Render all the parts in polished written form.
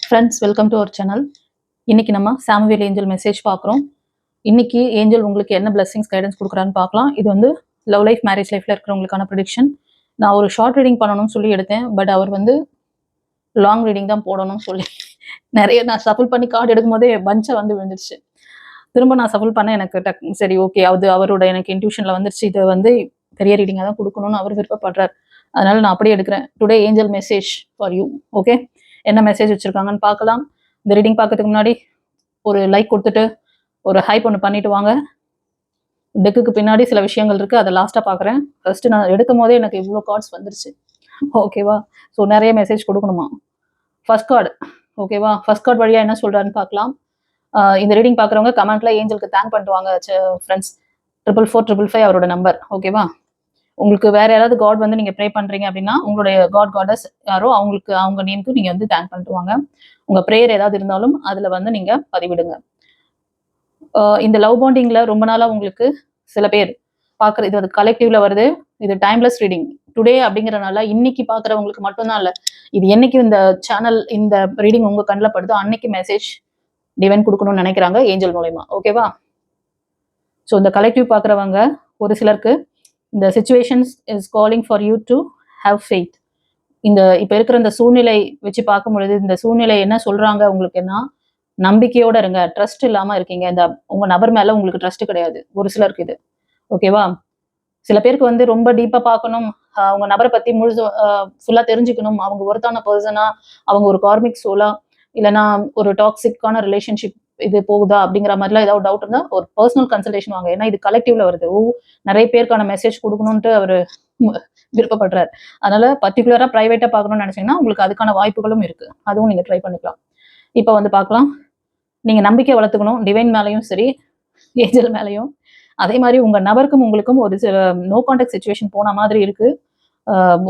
Friends, welcome to our channel. இன்னைக்கு நம்ம Samuel angel message பார்க்குறோம். இன்னைக்கு ஏஞ்சல் உங்களுக்கு என்ன பிளெஸிங்ஸ் கைடன்ஸ் கொடுக்குறான்னு பார்க்கலாம். இது வந்து லவ் லைஃப், மேரேஜ் லைஃப்ல இருக்கிறவங்களுக்கான ப்ரிடிக்ஷன். நான் ஒரு ஷார்ட் ரீடிங் பண்ணணும்னு சொல்லி எடுத்தேன். பட் அவர் வந்து லாங் ரீடிங் தான் போடணும்னு சொல்லி நிறைய நான் சஃபிள் பண்ணி கார்டு எடுக்கும் போதே பஞ்சை வந்து விழுந்துருச்சு. திரும்ப நான் சஃபிள் பண்ண எனக்கு சரி ஓகே, அது அவரோட எனக்கு இன்ட்யூஷன்ல வந்துருச்சு. இதை வந்து பெரிய ரீடிங்காக தான் கொடுக்கணும்னு அவர் விருப்பப்படுறார். அதனால நான் அப்படியே எடுக்கிறேன். Today angel message for you. Okay, என்ன மெசேஜ் வச்சிருக்காங்கன்னு பார்க்கலாம். இந்த ரீடிங் பார்க்கறதுக்கு முன்னாடி ஒரு லைக் கொடுத்துட்டு ஒரு ஹைப் ஒன்று பண்ணிட்டு வாங்க. டெக்குக்கு பின்னாடி சில விஷயங்கள் இருக்குது, அதை லாஸ்ட்டாக பார்க்குறேன். ஃபர்ஸ்ட் நான் எடுக்கும் போதே எனக்கு இவ்வளோ கார்ட்ஸ் வந்துருச்சு. ஓகேவா? ஸோ நிறைய மெசேஜ் கொடுக்கணுமா. ஃபர்ஸ்ட் கார்டு ஓகேவா? ஃபர்ஸ்ட் கார்டு வழியாக என்ன சொல்கிறான்னு பார்க்கலாம். இந்த ரீடிங் பார்க்குறவங்க கமெண்ட்ல ஏஞ்சலுக்கு தேங்க் பண்ணிட்டு வாங்க ஃப்ரெண்ட்ஸ். 44455 அவரோட நம்பர். ஓகேவா? உங்களுக்கு வேற யாராவது காட் வந்து நீங்க ப்ரே பண்றீங்க அப்படின்னா உங்களுடைய காடஸ் யாரோ அவங்களுக்கு அவங்க நேம்க்கு நீங்க வந்து தேங்க் பண்ணிட்டு வாங்க. உங்க ப்ரேயர் ஏதாவது இருந்தாலும் அதுல வந்து நீங்க பதிவிடுங்க. இந்த லவ் பாண்டிங்ல ரொம்ப நாளா உங்களுக்கு சில பேர் பாக்குற இது வந்து கலெக்டிவ்ல வருது. இது டைம்லெஸ் ரீடிங் டுடே அப்படிங்கறதுனால இன்னைக்கு பாக்குறவங்களுக்கு மட்டும்தான் இல்ல, இது என்னைக்கு இந்த சேனல் இந்த ரீடிங் உங்க கண்ணில் படுதோ அன்னைக்கு மெசேஜ் டிவைன் கொடுக்கணும்னு நினைக்கிறாங்க ஏஞ்சல் மூலமா. ஓகேவா? ஸோ இந்த கலெக்டிவ் பாக்குறவங்க ஒரு சிலருக்கு இந்த situations is calling for you to have faith. இந்த இப்போ இருக்கிற இந்த சூழ்நிலை வச்சு பார்க்கும் பொழுது இந்த சூழ்நிலை என்ன சொல்றாங்க உங்களுக்கு, என்ன நம்பிக்கையோட இருங்க. ட்ரஸ்ட் இல்லாம இருக்கீங்க, இந்த உங்க நபர் மேல உங்களுக்கு ட்ரஸ்ட் கிடையாது ஒரு சிலருக்கு இது. ஓகேவா? சில பேருக்கு வந்து ரொம்ப டீப்பா பார்க்கணும், அவங்க நபரை பத்தி முழுசு ஃபுல்லா தெரிஞ்சுக்கணும், அவங்க ஒருத்தான பர்சனா, அவங்க ஒரு கார்மிக் சோலா, இல்லைன்னா ஒரு டாக்ஸிக்கான ரிலேஷன்ஷிப் இது போகுதா அப்படிங்கிற மாதிரிலாம் ஏதாவது டவுட் இருந்தா ஒரு பர்சனல் கன்சல்டேஷன் வாங்க. ஏன்னா இது கலெக்டிவ்ல வருது. நிறைய பேருக்கான மெசேஜ் கொடுக்கணும்ட்டு அவரு விருப்பப்படுறாரு. அதனால பர்டிகுலரா பிரைவேட்டா பார்க்கணும்னு நினைச்சீங்கன்னா உங்களுக்கு அதுக்கான வாய்ப்புகளும் இருக்கு, அதுவும் நீங்க ட்ரை பண்ணிக்கலாம். இப்போ வந்து பார்க்கலாம். நீங்க நம்பிக்கை வளர்த்துக்கணும், டிவைன் மேலையும் சரி ஏஞ்சல் மேலையும். அதே மாதிரி உங்க நபருக்கும் உங்களுக்கும் ஒரு சில நோ கான்டாக்ட் சிச்சுவேஷன் போன மாதிரி இருக்கு.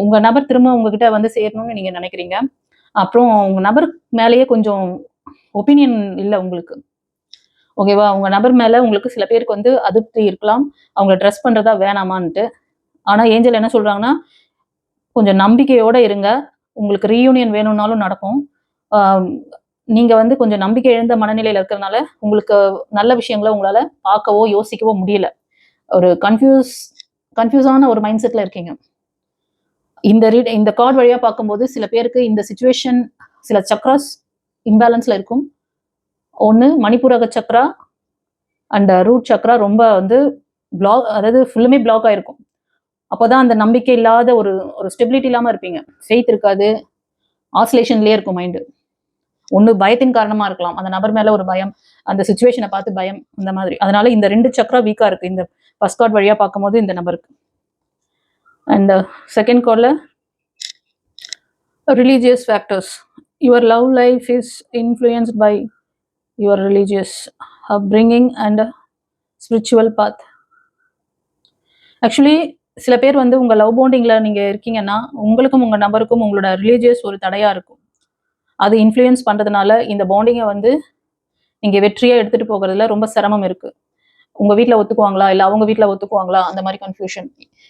உங்க நபர் திரும்ப உங்ககிட்ட வந்து சேரணும்னு நீங்க நினைக்கிறீங்க. அப்புறம் உங்க நபர் மேலேயே கொஞ்சம் ஒப்பீனியன் இல்லை உங்களுக்கு. ஓகேவா? உங்க நபர் மேல உங்களுக்கு சில பேருக்கு வந்து அதிருப்தி இருக்கலாம், அவங்களை ட்ரெஸ் பண்றதா வேணாமான்ட்டு. ஆனா ஏஞ்சல் என்ன சொல்றாங்கன்னா கொஞ்சம் நம்பிக்கையோட இருங்க, உங்களுக்கு ரீயூனியன் வேணும்னாலும் நடக்கும். நீங்க வந்து கொஞ்சம் நம்பிக்கை இழந்த மனநிலையில இருக்கிறதுனால உங்களுக்கு நல்ல விஷயங்களை உங்களால பார்க்கவோ யோசிக்கவோ முடியல. ஒரு கன்ஃபியூஸான ஒரு மைண்ட் செட்ல இருக்கீங்க. இந்த கார்டு வழியா பார்க்கும்போது சில பேருக்கு இந்த சிச்சுவேஷன் சில சக்ராஸ் இம்பேலன்ஸ்ல இருக்கும். ஒன்று மணிப்பூரக சக்ரா அண்ட் ரூட் சக்ரா ரொம்ப வந்து பிளாக், அதாவது ஃபுல்லுமே பிளாக் ஆயிருக்கும். அப்போதான் அந்த நம்பிக்கை இல்லாத ஒரு ஸ்டெபிலிட்டி இல்லாமல் இருப்பீங்க. ஃபெய்த் இருக்காது, ஆசிலேஷன்லேயே இருக்கும் மைண்டு. ஒன்று பயத்தின் காரணமா இருக்கலாம், அந்த நபர் மேல ஒரு பயம், அந்த சுச்சுவேஷனை பார்த்து பயம், அந்த மாதிரி. அதனால இந்த 2 சக்ரா வீக்கா இருக்கு இந்த ஃபர்ஸ்ட் கார்டு வழியா பார்க்கும்போது இந்த நபருக்கு. அண்ட் செகண்ட் கார்டில் religious factors. Your love life is influenced by your religious upbringing and spiritual path. Actually சில பேர் வந்து உங்க லவ் பாண்டிங்ல நீங்க இருக்கீங்கன்னா உங்களுக்கும் உங்க நபருக்கும் உங்களோட ரிலீஜியஸ் ஒரு தடையா இருக்கும். அது இன்ஃப்ளூயன்ஸ் பண்றதுனால இந்த பாண்டிங்கை வந்து நீங்க வெற்றியா எடுத்துட்டு போகிறதுல ரொம்ப சிரமம் இருக்கு. உங்க வீட்டில் ஒத்துக்குவாங்களா, இல்லை அவங்க வீட்டில் ஒத்துக்குவாங்களா, அந்த மாதிரி கன்ஃபியூஷன்.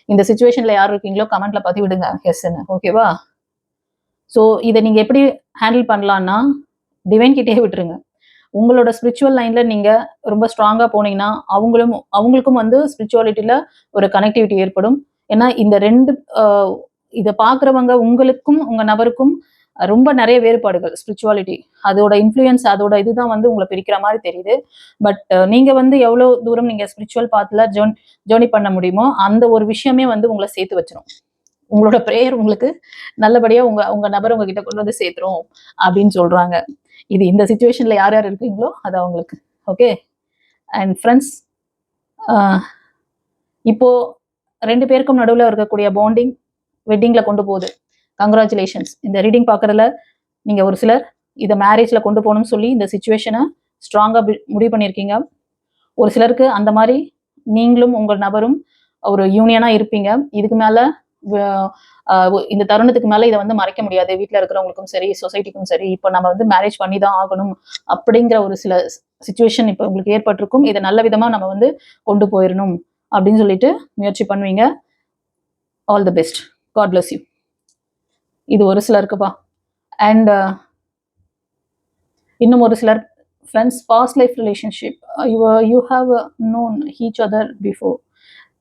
இந்த சுச்சுவேஷன்ல யார் இருக்கீங்களோ கமெண்ட்ல பதிவிடுங்க எஸ்ன்னு. ஓகேவா? ஸோ இதை நீங்க எப்படி ஹேண்டில் பண்ணலாம்னா டிவைன் கிட்டே விட்டுருங்க. உங்களோட ஸ்பிரிச்சுவல் லைன்ல நீங்க ரொம்ப ஸ்ட்ராங்கா போனீங்கன்னா அவங்களுக்கும் வந்து ஸ்பிரிச்சுவாலிட்டியில ஒரு கனெக்டிவிட்டி ஏற்படும். ஏன்னா இந்த 2 இதை பார்க்குறவங்க உங்களுக்கும் உங்க நபருக்கும் ரொம்ப நிறைய வேறுபாடுகள் ஸ்பிரிச்சுவாலிட்டி, அதோட இன்ஃப்ளூயன்ஸ், அதோட இதுதான் வந்து உங்களை பிரிக்கிற மாதிரி தெரியுது. பட் நீங்க வந்து எவ்வளோ தூரம் நீங்க ஸ்பிரிச்சுவல் பாத்துல ஜேர்னி பண்ண முடியுமோ அந்த ஒரு விஷயமே வந்து உங்களை சேர்த்து வச்சிரும். உங்களோட ப்ரேயர் உங்களுக்கு நல்லபடியா உங்க நபர் உங்ககிட்ட கொண்டு வந்து சேர்த்துரும் அப்படின்னு சொல்றாங்க. இது இந்த சிச்சுவேஷன்ல யார் யார் இருக்கீங்களோ அது அவங்களுக்கு. ஓகே. அண்ட் ஃப்ரெண்ட்ஸ், இப்போ 2 பேருக்கும் நடுவில் இருக்கக்கூடிய பாண்டிங் வெட்டிங்ல கொண்டு போகுது. கங்க்ராச்சுலேஷன்ஸ். இந்த ரீடிங் பார்க்கறதுல நீங்க ஒரு சிலர் இதை மேரேஜ்ல கொண்டு போகணும்னு சொல்லி இந்த சிச்சுவேஷனை ஸ்ட்ராங்கா முடிவு பண்ணியிருக்கீங்க. ஒரு சிலருக்கு அந்த மாதிரி நீங்களும் உங்கள் நபரும் ஒரு யூனியனா இருப்பீங்க. இதுக்கு மேல இந்த தருணத்துக்கு மேல இதை வந்து மறைக்க முடியாது. வீட்டில் இருக்கிறவங்களுக்கும் சரி, சொசைட்டிக்கும் சரி, இப்போ நம்ம வந்து மேரேஜ் பண்ணி தான் ஆகணும் அப்படிங்கிற ஒரு சில சிச்சுவேஷன் இப்போ உங்களுக்கு ஏற்பட்டிருக்கும். இதை நல்ல விதமா நம்ம வந்து கொண்டு போயிடணும் அப்படின்னு சொல்லிட்டு முயற்சி பண்ணுவீங்க. All the best. God bless you. இது ஒரு சிலருக்குப்பா. அண்ட் இன்னும் ஒரு சிலர் friends past life relationship, you have known each other before.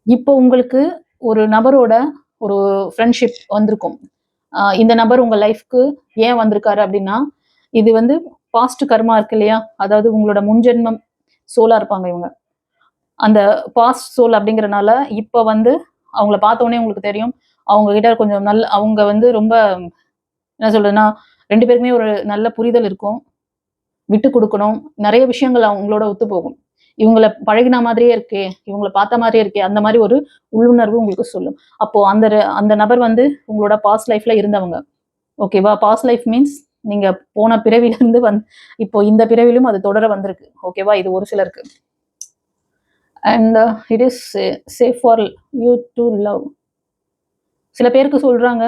இப்போ உங்களுக்கு ஒரு நபரோட ஒரு ஃப்ரெண்ட்ஷிப் வந்திருக்கும். இந்த நபர் உங்க லைஃப்க்கு ஏன் வந்திருக்காரு அப்படின்னா, இது வந்து பாஸ்ட் கர்மா இருக்கு இல்லையா? அதாவது உங்களோட முன்ஜென்மம் சோலா இருப்பாங்க இவங்க. அந்த பாஸ்ட் சோல் அப்படிங்கிறனால இப்ப வந்து அவங்கள பார்த்த உடனே உங்களுக்கு தெரியும். அவங்க கிட்ட கொஞ்சம் அவங்க வந்து ரொம்ப என்ன சொல்றதுன்னா, 2 பேருக்குமே ஒரு நல்ல புரிதல் இருக்கும். விட்டு குடுக்கணும். நெறைய விஷயங்கள் அவங்களோட ஒத்து போகும். இவங்கள பழகின மாதிரியே இருக்கே, இவங்கள பார்த்த மாரியே இருக்கே, அந்த மாரி ஒரு உள்ளுணர்வு உங்களுக்கு சொல்லும். அப்போ அந்த நபர் வந்து உங்களோட பாஸ்ட் லைஃப்ல இருந்தவங்க. ஓகேவா? பாஸ்ட் லைஃப் மீன்ஸ் நீங்க போன பிறவியிலிருந்து இப்போ இந்த பிறவிலும் அது தொடர வந்திருக்கு. ஓகேவா? இது ஒரு சிலருக்கு. And it is safe for you to love. சில பேருக்கு சொல்றாங்க,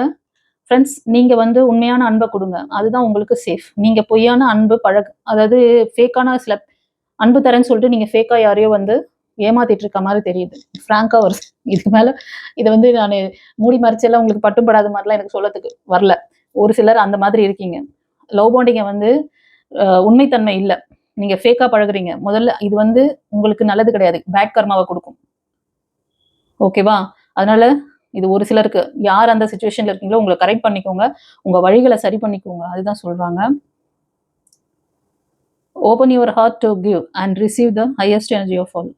ஃப்ரெண்ட்ஸ் நீங்க வந்து உண்மையான அன்ப குடுங்க. அதுதான் உங்களுக்கு சேஃப். நீங்க பொய்யான அன்பு அதாவது ஃபேக்கான சில அன்பு தரேன்னு சொல்லிட்டு நீங்க ஃபேக்கா யாரையோ வந்து ஏமாத்திட்டு இருக்க மாரி தெரியுது. ஃப்ராங்கா வருது. இதுக்கு மேல இத வந்து நானு மூடி மறைச்செல்லாம் உங்களுக்கு பட்டும் படாத மாரிலாம் எனக்கு சொல்லத்துக்கு வரல. ஒரு சிலர் அந்த மாதிரி இருக்கீங்க. லவ் பாண்டிங்க வந்து உண்மைத்தன்மை இல்ல. நீங்க ஃபேக்கா பழகுறீங்க. முதல்ல இது வந்து உங்களுக்கு நல்லது கிடையாது. பேட் கர்மாவ குடுக்கும். ஓகேவா? அதனால இது ஒரு சிலருக்கு யார் அந்த சிச்சுவேஷன்ல இருக்கீங்களோ உங்கள கரெக்ட் பண்ணிக்கோங்க. உங்க வழிகள சரி பண்ணிக்கோங்க. அதுதான் சொல்றாங்க. Open your heart to give and receive the highest energy of all.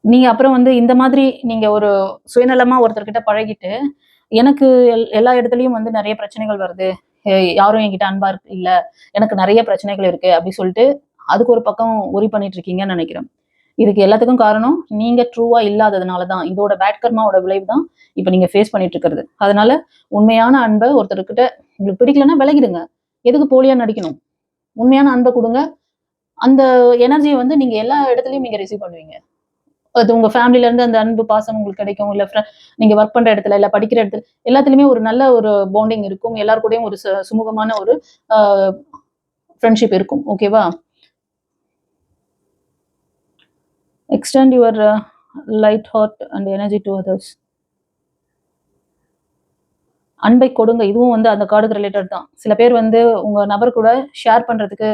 நீங்க அப்புறம் வந்து இந்த மாதிரி நீங்க ஒரு சுயநலமா ஒருத்தர்கிட்ட பழகிட்டு, எனக்கு எல்லா இடத்துலயும் வந்து நெறைய பிரச்சனைகள் வருது. யாரும் என்கிட்ட அன்பா இல்ல. எனக்கு நெறைய பிரச்சனைகள் இருக்கு. அப்டி சொல்ட்டு அதுக்கு ஒரு பக்கம் வொரி பண்ணிட்டு இருக்கீங்கன்னு நெனைக்கிறேன். இதுக்கு எல்லாத்துக்கும் காரணம் நீங்க ட்ரூவா இல்லாததுனால தான். இதோட பேட் கர்மாவோட விளைவு தான் இப்ப நீங்க ஃபேஸ் பண்ணிட்டு இருக்கிறது. அதனால உண்மையான அன்ப ஒருத்தர்கிட்ட உங்களுக்கு பிடிக்கலன்னா விலகிடுங்க. எதுக்கு போலியா நடிக்கணும்? உண்மையான அன்ப குடுங்க. அந்த எனர்ஜிய வந்து நீங்க எல்லா இடத்துலயும் நீங்க ரிசீவ் பண்ணுவீங்க. அது உங்க ஃபேமிலில இருந்து அந்த அன்பு, பாசம் உங்களுக்கு கிடைக்கும். இல்ல நீங்க வொர்க் பண்ற இடத்துல, இல்ல படிக்கிற இடத்துல எல்லாத்துலயுமே ஒரு நல்ல ஒரு பாண்டிங் இருக்கும். எல்லார் கூடயும் ஒரு சுமூகமான ஒரு அ ஃப்ரெண்ட்ஷிப் இருக்கும். ஓகேவா? Extend your light heart and energy to others. அன்பை கொடுங்க. இதுவும் வந்து அந்த கார்டுக்கு ரிலேட்டட் தான். சில பேர் வந்து உங்க நபர் கூட ஷேர் பண்றதுக்கு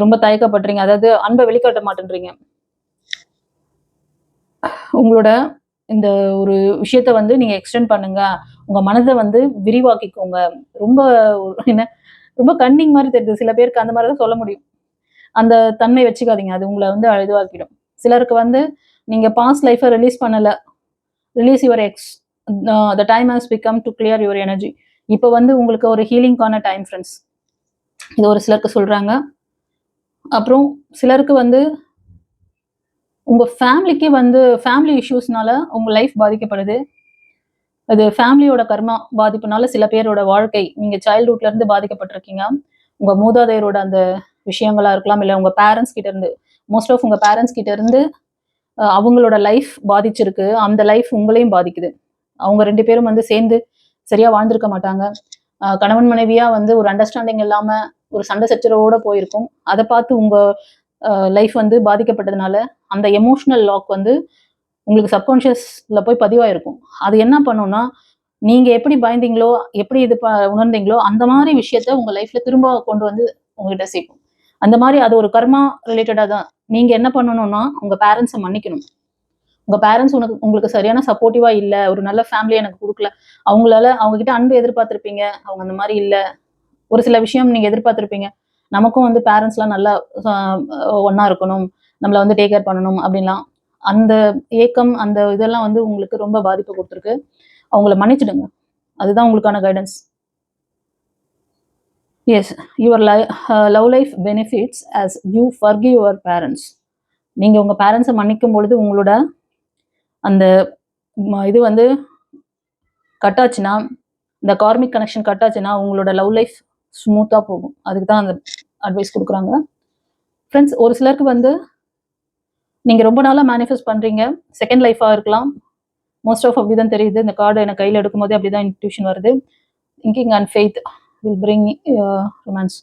ரொம்ப தயக்கப்படுறீங்க. அதாவது அன்ப வெளிக்காட்ட மாட்டேன்றீங்க. உங்களோட இந்த ஒரு விஷயத்த வந்து நீங்க எக்ஸ்டெண்ட் பண்ணுங்க. உங்க மனத வந்து விரிவாக்கிக்கோங்க. ரொம்ப என்ன ரொம்ப கன்னிங் மாரி தெரியுது. சில பேருக்கு அந்த மாரி தான் சொல்ல முடியும். அந்த தன்மை வச்சுக்காதீங்க. அது உங்கள வந்து இதுவாக்கிடும். சிலருக்கு வந்து நீங்க பாஸ்ட் லைஃப்ப ரிலீஸ் பண்ணல. Release your ex. The time has become to clear your energy. இப்ப வந்து உங்களுக்கு ஒரு ஹீலிங்கான டைம் ஃப்ரெண்ட்ஸ். இது ஒரு சிலருக்கு சொல்றாங்க. அப்புறம் சிலருக்கு வந்து உங்க ஃபேமிலிக்கே வந்து ஃபேமிலி இஷ்யூஸ்னால உங்க லைஃப் பாதிக்கப்படுது. அது ஃபேமிலியோட கர்மா பாதிப்புனால சில பேரோட வாழ்க்கை நீங்க சைல்ட்ஹுட்ல இருந்து பாதிக்கப்பட்டிருக்கீங்க. உங்க மூதாதையரோட அந்த விஷயங்களா இருக்கலாம். இல்ல உங்க பேரண்ட்ஸ் கிட்ட இருந்து மோஸ்ட் ஆஃப் உங்க பேரண்ட்ஸ் கிட்ட இருந்து அவங்களோட லைஃப் பாதிச்சிருக்கு. அந்த லைஃப் உங்களையும் பாதிக்குது. அவங்க 2 பேரும் வந்து சேர்ந்து சரியா வாழ்ந்திருக்க மாட்டாங்க. கணவன் மனைவியா வந்து ஒரு அண்டர்ஸ்டாண்டிங் இல்லாம ஒரு சண்டை சச்சரவோட போயிருக்கும். அத பார்த்து உங்க லைஃப் வந்து பாதிக்கப்பட்டதுனால, அந்த எமோஷனல் லாக் வந்து உங்களுக்கு சப்கான்ஷியஸ்ல போய் பதிவாயிருக்கும். அது என்ன பண்ணும்னா, நீங்க எப்படி பயந்தீங்களோ, எப்படி இது உணர்ந்தீங்களோ, அந்த மாரி விஷயத்த உங்க லைஃப்ல திரும்ப கொண்டு வந்து உங்ககிட்ட சேர்க்கும். அந்த மாரி அது ஒரு கர்மா ரிலேட்டடா தான். நீங்க என்ன பண்ணணும்னா, உங்க பேரண்ட்ஸ மன்னிக்கணும். உங்க பேரண்ட்ஸ் உங்களுக்கு சரியான சப்போர்ட்டிவா இல்ல. ஒரு நல்ல ஃபேமிலிய எனக்கு குடுக்கல. அவங்க கிட்ட அன்பு எதிர்பார்த்திருப்பீங்க. அவங்க அந்த மாரி இல்ல. ஒரு சில விஷயம் நீங்க எதிர்பார்த்திருப்பீங்க. நமக்கும் வந்து பேரண்ட்ஸ்லாம் நல்லா அ ஒண்ணா இருக்கணும். நம்மள வந்து டேக் கேர் பண்ணணும் அப்டின்லாம். அந்த ஏக்கம், அந்த இதெல்லாம் வந்து உங்களுக்கு ரொம்ப பாதிப்பு குடுத்துருக்கு. அவங்கள மன்னிச்சுடுங்க. அதுதான் உங்களுக்கான guidance. Yes. Your love life benefits as you forgive your parents. நீங்க உங்க பேரண்ட்ஸ மன்னிக்கும் பொழுது உங்களோட அந்த இது வந்து கட் ஆச்சுன்னா, இந்த கார்மிக் கனெக்ஷன் கட் ஆச்சுன்னா, உங்களோட லவ் லைஃப் ஸ்மூத்தா போகும். அதுக்கு தான் அந்த அட்வைஸ் குடுக்குறாங்க. ஃப்ரெண்ட்ஸ் ஒரு சிலருக்கு வந்து நீங்க ரொம்ப நாளா மேனிஃபெஸ்ட் பண்றீங்க. செகண்ட் லைஃபா இருக்கலாம். மோஸ்ட் ஆஃப் அப்படிதான் தெரியுது. இந்த கார்ட எனக்கு கையில எடுக்கும்போதே அப்படிதான் இன்ட்யூஷன் வருது. Thinking and faith will bring romance.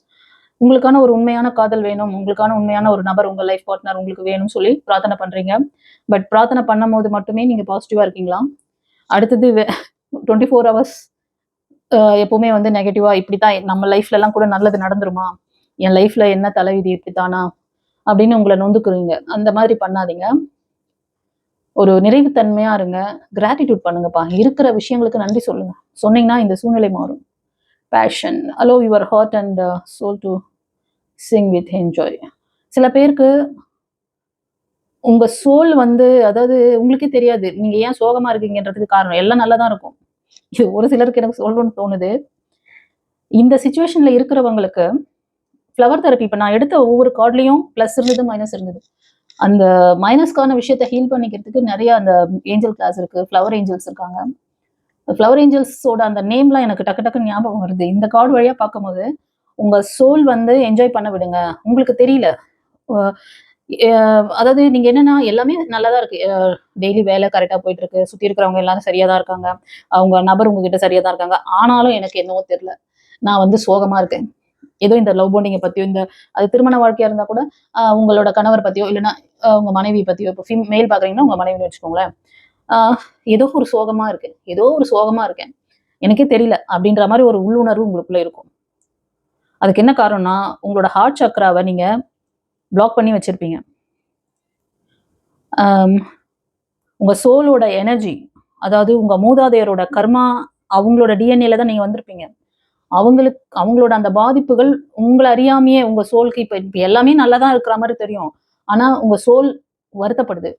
உங்களுக்கான ஒரு உண்மையான காதல் வேணும். உங்களுக்கான உண்மையான ஒரு நபர் உங்க லைஃப் பார்ட்னர் உங்களுக்கு வேணும்னு சொல்லி பிரார்த்தனை பண்றீங்க. பட் பிரார்த்தனை பண்ணும்போது மட்டுமே நீங்க பாசிட்டிவா இருக்கீங்களா? அடுத்தது 24 ஹவர்ஸ் எப்பவுமே வந்து நெகட்டிவா இப்படித்தான் நம்ம லைஃப்லலாம் கூட நல்லது நடந்துருமா? என் லைஃப்ல என்ன தலைவிதி இப்படித்தானா அப்படின்னு உங்களை நொந்துக்குறீங்க. அந்த மாதிரி பண்ணாதீங்க. ஒரு நிறைவுத்தன்மையா இருங்க. கிராட்டிடியூட் பண்ணுங்கப்பா. இருக்கிற விஷயங்களுக்கு நன்றி சொல்லுங்க. சொன்னீங்கன்னா இந்த சூழ்நிலை மாறும். Passion allow your heart and soul to sing with enjoy. சில பேருக்கு உங்க சோல் வந்து, அதாவது உங்களுக்கே தெரியாது நீங்க ஏன் சோகமா இருக்கீங்கன்றதுக்கு காரணம் எல்லாம் நல்லா தான் இருக்கும். இது ஒரு சிலருக்கு எனக்கு சொல்லணும்னு தோணுது. இந்த சிச்சுவேஷன்ல இருக்கிறவங்களுக்கு ஃப்ளவர் தெரப்பி இப்ப நான் எடுத்த ஒவ்வொரு கார்ட்லயும் பிளஸ் இருந்தது, மைனஸ் இருந்தது. அந்த மைனஸ்க்கான விஷயத்த ஹீல் பண்ணிக்கிறதுக்கு நிறைய அந்த ஏஞ்சல் கிளாஸ் இருக்கு. ஃப்ளவர் ஏஞ்சல்ஸ் இருக்காங்க. ஃப்ளவர் ஏஞ்சல்ஸோட அந்த நேம்லாம் எனக்கு டக்கு டக்குன்னு ஞாபகம் வருது. இந்த கார்டு வழியா பார்க்கும்போது உங்க சோல் வந்து என்ஜாய் பண்ண விடுங்க. உங்களுக்கு தெரியல. அதாவது நீங்க என்னன்னா எல்லாமே நல்லா தான் இருக்கு. டெய்லி வேலை கரெக்டா போயிட்டு இருக்கு. சுத்தி இருக்கிறவங்க எல்லாரும் சரியா தான் இருக்காங்க. அவங்க நபர் உங்ககிட்ட சரியா தான் இருக்காங்க. ஆனாலும் எனக்கு என்னவோ தெரியல. நான் வந்து சோகமா இருக்கேன். ஏதோ இந்த லவ் பாண்டிங்கை பத்தியோ, இந்த அது திருமண வாழ்க்கையா இருந்தா கூட உங்களோட கணவர் பத்தியோ, இல்லைன்னா உங்க மனைவி பத்தியோ, இப்போ மேல் பாக்குறீங்கன்னா உங்க மனைவின்னு வச்சுக்கோங்களேன். ஏதோ ஒரு சோகமா இருக்கு, ஏதோ ஒரு சோகமா இருக்கேன், எனக்கே தெரியல அப்படின்ற மாதிரி ஒரு உள்ளுணர்வு உங்களுக்குள்ள இருக்கும். அதுக்கு என்ன காரணம்னா உங்களோட ஹார்ட் சக்கராவை நீங்க பிளாக் பண்ணி வச்சிருப்பீங்க. உங்க சோலோட எனர்ஜி, அதாவது உங்க மூதாதையரோட கர்மா, அவங்களோட டிஎன்ஏல தான் நீங்க வந்திருப்பீங்க. அவங்களோட அந்த பாதிப்புகள் உங்களை அறியாமையே உங்க சோலுக்கு இப்ப எல்லாமே நல்லா தான் இருக்கிற மாதிரி தெரியும். ஆனா உங்க சோல் வருத்தப்படுது.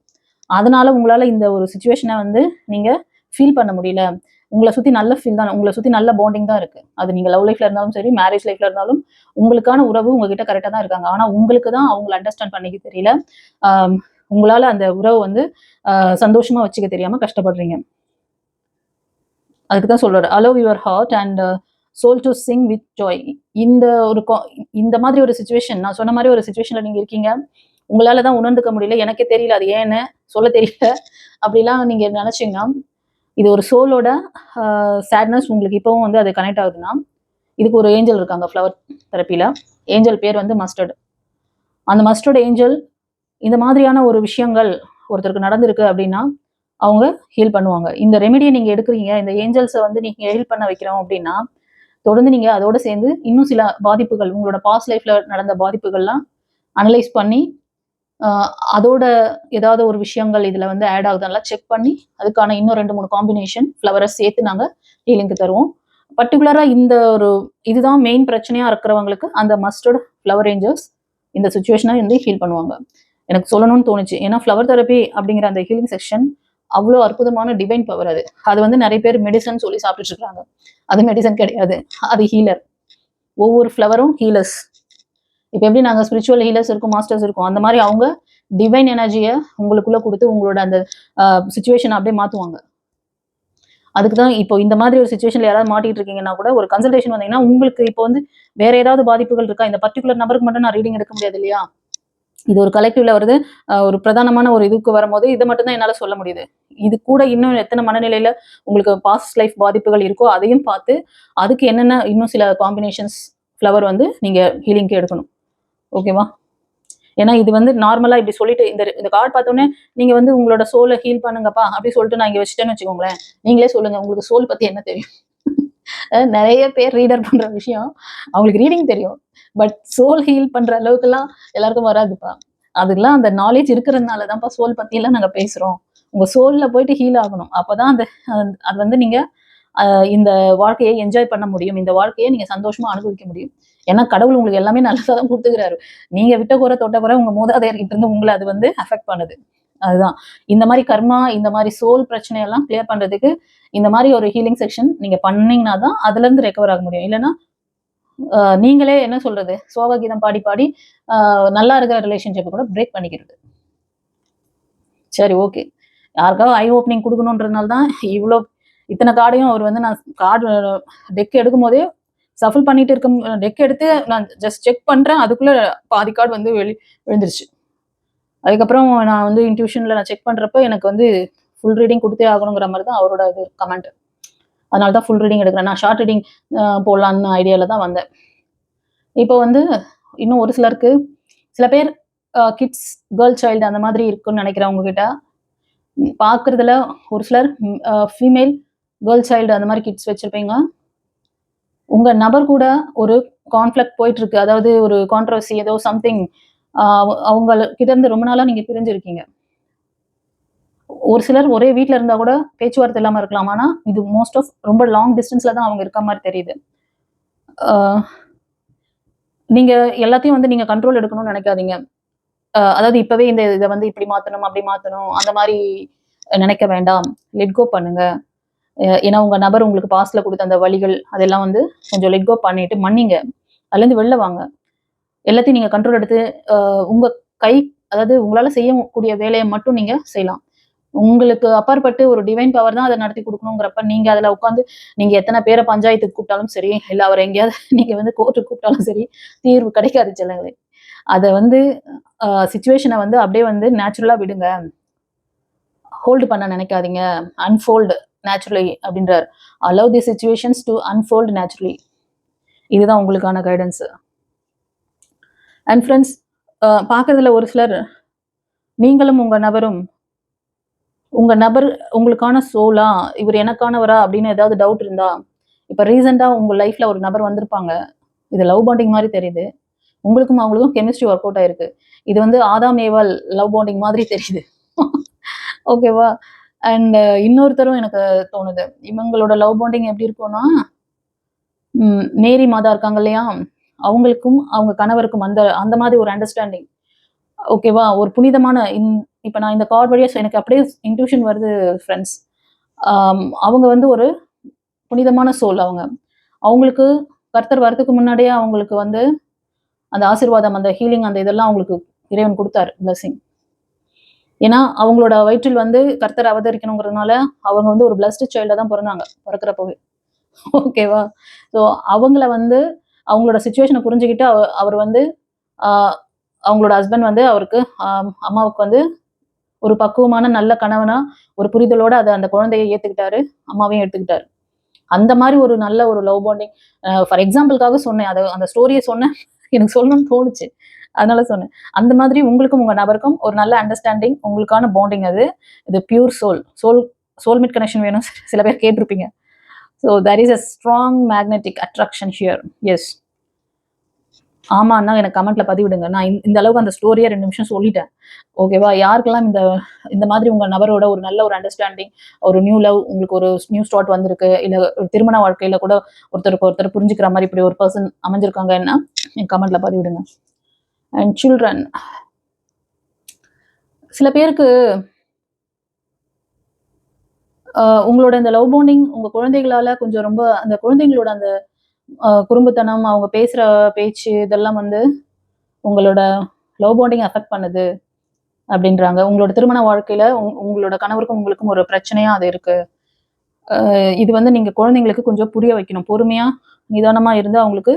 அதனால உங்களால இந்த ஒரு சுச்சுவேஷனை வந்து நீங்க ஃபீல் பண்ண முடியல. உங்களை சுத்தி நல்ல ஃபீல் தான், உங்களை சுத்தி நல்ல பாண்டிங் தான் இருக்கு. அது நீங்க லவ் லைஃப்ல இருந்தாலும் சரி, மேரேஜ் லைஃப்ல இருந்தாலும் உங்களுக்கான உறவு உங்ககிட்ட கரெக்டா தான் இருக்காங்க. ஆனா உங்களுக்கு தான் அவங்களை அண்டர்ஸ்டாண்ட் பண்ணிக்க தெரியல. உங்களால அந்த உறவு வந்து சந்தோஷமா வச்சுக்க தெரியாம கஷ்டப்படுறீங்க. அதுக்கு தான் சொல்றாரு, allow your heart and soul to sing with joy. இந்த மாதிரி ஒரு சுச்சுவேஷன், நான் சொன்ன மாதிரி ஒரு சுச்சுவேஷன்ல நீங்க இருக்கீங்க. உங்களால தான் உணர்ந்துக்க முடியல. எனக்கே தெரியல அது ஏன்னு சொல்ல தெரியல. அப்படிலாம் நீங்க நினைச்சீங்கன்னா, இது ஒரு சோலோட சேட்னஸ் உங்களுக்கு இப்பவும் வந்து அது கனெக்ட் ஆகுதுன்னா, இதுக்கு ஒரு ஏஞ்சல் இருக்காங்க ஃப்ளவர் தெரப்பியில. ஏஞ்சல் பேர் வந்து மஸ்டர்ட். அந்த மஸ்டர்ட் ஏஞ்சல் இந்த மாதிரியான ஒரு விஷயங்கள் ஒருத்தருக்கு நடந்திருக்கு அப்படின்னா அவங்க ஹீல் பண்ணுவாங்க. இந்த ரெமெடியை நீங்க எடுக்கிறீங்க, இந்த ஏஞ்சல்ஸை வந்து நீங்க ஹீல் பண்ண வைக்கிறோம் அப்படின்னா, தொடர்ந்து நீங்க அதோட சேர்ந்து இன்னும் சில பாதிப்புகள், உங்களோட பாஸ்ட் லைஃப்ல நடந்த பாதிப்புகள்லாம் அனலைஸ் பண்ணி, அதோட ஏதாவது ஒரு விஷயங்கள் இதுல வந்து ஆட் ஆகுதுனால செக் பண்ணி, அதுக்கான இன்னும் 2-3 காம்பினேஷன் ஃப்ளவரை சேர்த்து நாங்க ஹீலிங்க்கு தருவோம். பர்டிகுலரா இந்த ஒரு இதுதான் மெயின் பிரச்சனையா இருக்கிறவங்களுக்கு அந்த மஸ்டர்ட் ஃப்ளவர் ஏஞ்சல்ஸ் இந்த சுச்சுவேஷனை வந்து ஹீல் பண்ணுவாங்க. எனக்கு சொல்லணும்னு தோணுச்சு. ஏன்னா ஃப்ளவர் தெரப்பி அப்படிங்கிற அந்த ஹீலிங் செக்ஷன் அவ்வளோ அற்புதமான டிவைன் பவர். அது வந்து நிறைய பேர் மெடிசன் சொல்லி சாப்பிட்டுட்டு இருக்காங்க. அது மெடிசன் கிடையாது, அது ஹீலர். ஒவ்வொரு ஃப்ளவரும் ஹீலர்ஸ். இப்போ எப்படி நாங்கள் ஸ்பிரிச்சுவல் ஹீலர்ஸ் இருக்கும், மாஸ்டர்ஸ் இருக்கும், அந்த மாதிரி அவங்க டிவைன் எனர்ஜியை உங்களுக்குள்ள கொடுத்து உங்களோட அந்த சுச்சுவேஷனை அப்படியே மாற்றுவாங்க. அதுக்கு தான் இப்போ இந்த மாதிரி ஒரு சுச்சுவேஷன்ல யாராவது மாட்டிட்டு இருக்கீங்கன்னா கூட ஒரு கன்சல்டேஷன் வந்தீங்கன்னா, உங்களுக்கு இப்போ வந்து வேற ஏதாவது பாதிப்புகள் இருக்கா, இந்த பர்டிகுலர் நபருக்கு மட்டும் நான் ரீடிங் எடுக்க முடியாது இல்லையா. இது ஒரு கலெக்டிவ்ல வருது. ஒரு பிரதானமான ஒரு இதுக்கு வரும்போது இதை மட்டும் தான் என்னால சொல்ல முடியுது. இது கூட இன்னும் எத்தனை மனநிலையில உங்களுக்கு பாஸ்ட் லைஃப் பாதிப்புகள் இருக்கோ அதையும் பார்த்து அதுக்கு என்னென்ன இன்னும் சில காம்பினேஷன்ஸ் ஃப்ளவர் வந்து நீங்க ஹீலிங்க்கு எடுக்கணும். ஓகேவா? ஏன்னா இது வந்து நார்மலா இப்படி சொல்லிட்டு இந்த கார்டு பார்த்தோன்னே நீங்க வந்து உங்களோட சோலை ஹீல் பண்ணுங்கப்பா அப்படி சொல்லிட்டு நான் இங்க வச்சுட்டேன்னு வச்சுக்கோங்களேன். நீங்களே சொல்லுங்க உங்களுக்கு சோல் பத்தி என்ன தெரியும். நிறைய பேர் ரீடர் பண்ற விஷயம் அவங்களுக்கு ரீடிங் தெரியும், பட் சோல் ஹீல் பண்ற அளவுக்குலாம் எல்லாருக்கும் வராதுப்பா. அதுக்கெல்லாம் அந்த நாலேஜ் இருக்கிறதுனால தான்ப்பா சோல் பத்தி எல்லாம் நாங்க பேசுறோம். உங்க சோல்ல போயிட்டு ஹீல் ஆகணும். அப்பதான் அந்த அது வந்து நீங்க இந்த வாழ்க்கையை என்ஜாய் பண்ண முடியும். இந்த வாழ்க்கையை நீங்க சந்தோஷமா அனுபவிக்க முடியும். ஏன்னா கடவுள் உங்களுக்கு எல்லாமே நல்லதா தான் கொடுத்துக்கிறாரு. நீங்க விட்ட குறை தொட்ட குறை உங்க மூதாதையர்கிட்ட இருந்து உங்களை அது வந்து அஃபெக்ட் பண்ணுது. அதுதான் இந்த மாதிரி கர்மா, இந்த மாதிரி சோல் பிரச்சனையெல்லாம் கிளியர் பண்றதுக்கு இந்த மாதிரி ஒரு ஹீலிங் செக்ஷன் நீங்க பண்ணீங்கன்னா தான் அதுல இருந்து ரெக்கவர் ஆக முடியும். இல்லைன்னா நீங்களே என்ன சொல்றது, சோககீதம் பாடி பாடி நல்லா இருக்கிற ரிலேஷன்ஷிப்பை கூட பிரேக் பண்ணிக்கிறது. சரி, ஓகே. யாருக்காவது ஐ ஓப்பனிங் கொடுக்கணுன்றதுனால தான் இத்தனை கார்டையும் அவர் வந்து நான் கார்டு டெக் எடுக்கும் போதே சஃபில் பண்ணிட்டு இருக்க டெக் எடுத்து நான் ஜஸ்ட் செக் பண்றேன், அதுக்குள்ள பாதி கார்டு வந்து விழுந்துருச்சு. அதுக்கப்புறம் நான் வந்து இன்ட்யூஷன்ல நான் செக் பண்றப்ப எனக்கு வந்து ஃபுல் ரீடிங் கொடுத்தே ஆகணுங்கிற மாதிரி தான் அவரோட இது கமெண்ட். அதனால தான் ஃபுல் ரீடிங் எடுக்கிறேன். நான் ஷார்ட் ரீடிங் போடலான்னு ஐடியாவில் தான் வந்தேன். இப்போ வந்து இன்னும் ஒரு சிலருக்கு, சில பேர் கிட்ஸ், கேர்ள் சைல்டு அந்த மாதிரி இருக்குன்னு நினைக்கிறவங்க கிட்ட பார்க்குறதுல ஒரு சிலர் ஃபீமேல் கேர்ள் சைல்டு அந்த மாதிரி கிட்ஸ் வச்சுருப்பீங்க. உங்க நபர் கூட ஒரு கான்ஃப்ளிக்ட் போயிட்டு இருக்கு, அதாவது ஒரு கான்ட்ரவர்சி ஏதோ சம்திங், அவங்க கிட்ட இருந்து ரொம்ப நாளா நீங்க பிரிஞ்சிருக்கீங்க. ஒரு சிலர் ஒரே வீட்ல இருந்தா கூட பேச்சுவார்த்தை இல்லாம இருக்கலாம். ஆனா இது மோஸ்ட் ஆஃப் ரொம்ப லாங் டிஸ்டன்ஸ்ல தான் அவங்க இருக்க மாதிரி தெரியுது. ஆஹ் நீங்க எல்லாத்தையும் வந்து நீங்க கண்ட்ரோல் எடுக்கணும்னு நினைக்காதீங்க. அதாவது இப்பவே இந்த இதை வந்து இப்படி மாத்தணும் அப்படி மாத்தணும் அந்த மாதிரி நினைக்க வேண்டாம். லெட் கோ பண்ணுங்க. ஏன்னா உங்க நபர் உங்களுக்கு பாஸ்ட்ல கொடுத்த அந்த வழிகள் அதெல்லாம் வந்து கொஞ்சம் லெட் கோ பண்ணிட்டு மன்னிங்க. அதுல இருந்து வெளில வாங்க. எல்லாத்தையும் நீங்க கண்ட்ரோல் எடுத்து உங்க கை, அதாவது உங்களால செய்யக்கூடிய வேலையை மட்டும் நீங்க செய்யலாம். உங்களுக்கு அப்பாற்பட்டு ஒரு டிவைன் பவர் தான் அதை நடத்தி கொடுக்கணுங்கிறப்ப நீங்க அதுல உட்காந்து நீங்க எத்தனை பேரை பஞ்சாயத்துக்கு கூப்பிட்டாலும் சரி, இல்ல அவர் எங்கேயாவது நீங்க வந்து கோர்ட்டுக்கு கூப்பிட்டாலும் சரி, தீர்வு கிடைக்காது செல்லுங்களே. அதை வந்து சிச்சுவேஷனை வந்து அப்படியே வந்து நேச்சுரலா விடுங்க. ஹோல்டு பண்ண நினைக்காதீங்க. அன்ஃபோல்டு நேச்சுரலி அப்படின்றார். Allow the situations to unfold naturally. இதுதான் உங்களுக்கான கைடன்ஸ். அண்ட் ஃப்ரெண்ட்ஸ், பார்க்கறதுல ஒரு சிலர் நீங்களும் உங்க நபர் உங்களுக்கான சோலா, இவர் எனக்கானவரா அப்படின்னு ஏதாவது டவுட் இருந்தா, இப்ப ரீசெண்டா உங்க லைஃப்ல ஒரு நபர் வந்திருப்பாங்க. இது லவ் பாண்டிங் மாதிரி தெரியுது. உங்களுக்கும் அவங்களுக்கும் கெமிஸ்ட்ரி ஒர்க் அவுட் ஆயிருக்கு. இது வந்து ஆதாம் ஏவாள் லவ் பாண்டிங் மாதிரி தெரியுது. ஓகேவா? அண்ட் இன்னொருத்தரும் எனக்கு தோணுது, இவங்களோட லவ் பாண்டிங் எப்படி இருக்கும்னா, மேரி மாதா இருக்காங்க இல்லையா, அவங்களுக்கும் அவங்க கணவருக்கும் அந்த அந்த மாதிரி ஒரு அண்டர்ஸ்டாண்டிங். ஓகேவா? ஒரு புனிதமான இப்ப நான் இந்த கார்ட் வழியா எனக்கு அப்படியே இன்ட்யூஷன் வருது ஃப்ரெண்ட்ஸ். அவங்க வந்து ஒரு புனிதமான சோல் அவங்க. அவங்களுக்கு கர்த்தர் வரதுக்கு முன்னாடியே அவங்களுக்கு வந்து அந்த ஆசீர்வாதம், அந்த ஹீலிங், அந்த இதெல்லாம் அவங்களுக்கு இறைவன் கொடுத்தாரு பிளஸிங். ஏன்னா அவங்களோட வயிற்றில் வந்து கர்த்தர் அவதரிக்கணுங்கிறதுனால அவங்க வந்து ஒரு பிளஸ்டு சைல்டா தான் பிறந்தாங்க பிறக்கிறப்பவே. ஓகேவா? ஸோ அவங்கள வந்து அவங்களோட சுச்சுவேஷனை புரிஞ்சுக்கிட்டு அவர் வந்து அவங்களோட ஹஸ்பண்ட் வந்து அவருக்கு அம்மாவுக்கு வந்து ஒரு பக்குவமான நல்ல கணவனா ஒரு புரிதலோட அதை அந்த குழந்தையை ஏத்துக்கிட்டாரு, அம்மாவையும் எடுத்துக்கிட்டாரு. அந்த மாதிரி ஒரு நல்ல ஒரு லவ் பாண்டிங். ஃபார் எக்ஸாம்பிளுக்காக சொன்னேன், அதை அந்த ஸ்டோரியை சொன்னேன், எனக்கு சொல்லணும்னு தோணுச்சு, அதனால சொன்னேன். அந்த மாதிரி உங்களுக்கும் உங்க நபருக்கும் ஒரு நல்ல அண்டர்ஸ்டாண்டிங், உங்களுக்கான பாண்டிங் அது. இது பியூர் சோல்மேட் கனெக்ஷன் வேணும் சில பேர் கேட்டிருப்பீங்க. So there is a strong magnetic attraction here. Yes, ஆமாண்ணா எனக்கு கமெண்ட்ல பதிவிடுங்க. நான் இந்த அளவுக்கு அந்த ஸ்டோரியை 2 நிமிஷம் சொல்லிட்டேன். ஓகேவா? யாருக்கெல்லாம் இந்த இந்த மாதிரி உங்க நபரோட ஒரு நல்ல ஒரு அண்டர்ஸ்டாண்டிங், ஒரு நியூ லவ், உங்களுக்கு ஒரு நியூ ஸ்டார்ட் வந்திருக்கு, இல்ல ஒரு திருமண வாழ்க்கையில கூட ஒருத்தருக்கு ஒருத்தர் புரிஞ்சுக்கிற மாதிரி இப்படி ஒரு பர்சன் அமைஞ்சிருக்காங்கன்னா என் கமெண்ட்ல பதிவிடுங்க. அண்ட் சில்ட்ரன், சில பேருக்கு உங்களோட இந்த லவ் பாண்டிங் உங்க குழந்தைகளால கொஞ்சம் ரொம்ப அந்த குழந்தைங்களோட அந்த குறும்புத்தனம், அவங்க பேசுற பேச்சு இதெல்லாம் வந்து உங்களோட லவ் பாண்டிங் அஃபெக்ட் பண்ணுது அப்படின்றாங்க. உங்களோட திருமண வாழ்க்கையில உங்களோட கணவருக்கும் உங்களுக்கும் ஒரு பிரச்சனையா அது இருக்கு. இது வந்து நீங்க குழந்தைங்களுக்கு கொஞ்சம் புரிய வைக்கணும். பொறுமையா நிதானமா இருந்து அவங்களுக்கு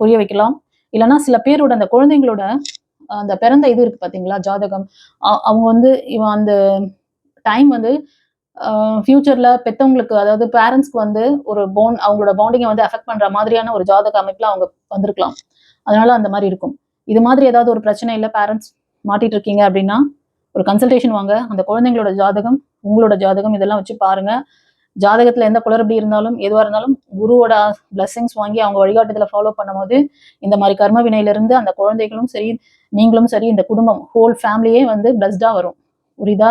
புரிய வைக்கலாம். இல்லைன்னா சில பேரோட அந்த குழந்தைங்களோட அந்த பிறந்த இது இருக்கு பாத்தீங்களா, ஜாதகம். அவங்க வந்து இவன் அந்த டைம் வந்து ஃபியூச்சர்ல பெத்தவங்களுக்கு, அதாவது பேரண்ட்ஸ்க்கு வந்து ஒரு அவங்களோட பாண்டிங்கை வந்து அஃபெக்ட் பண்ற மாதிரியான ஒரு ஜாதக அமைப்புல அவங்க வந்திருக்கலாம். அதனால அந்த மாதிரி இருக்கும். இது மாதிரி ஏதாவது ஒரு பிரச்சனை இல்லை, பேரண்ட்ஸ் மாட்டிட்டு இருக்கீங்க அப்படின்னா ஒரு கன்சல்டேஷன் வாங்க. அந்த குழந்தைங்களோட ஜாதகம், உங்களோட ஜாதகம் இதெல்லாம் வச்சு பாருங்க. ஜாதகத்துல எந்த குளறுபடி இருந்தாலும் எதுவாக இருந்தாலும் குருவோட பிளஸிங்ஸ் வாங்கி அவங்க வழிகாட்டுதலை ஃபாலோ பண்ணும்போது இந்த மாதிரி கர்ம வினையிலிருந்து அந்த குழந்தைகளும் சரி, நீங்களும் சரி, இந்த குடும்பம் ஹோல் ஃபேமிலியே வந்து பிளஸ்டா வரும். புரியுதா?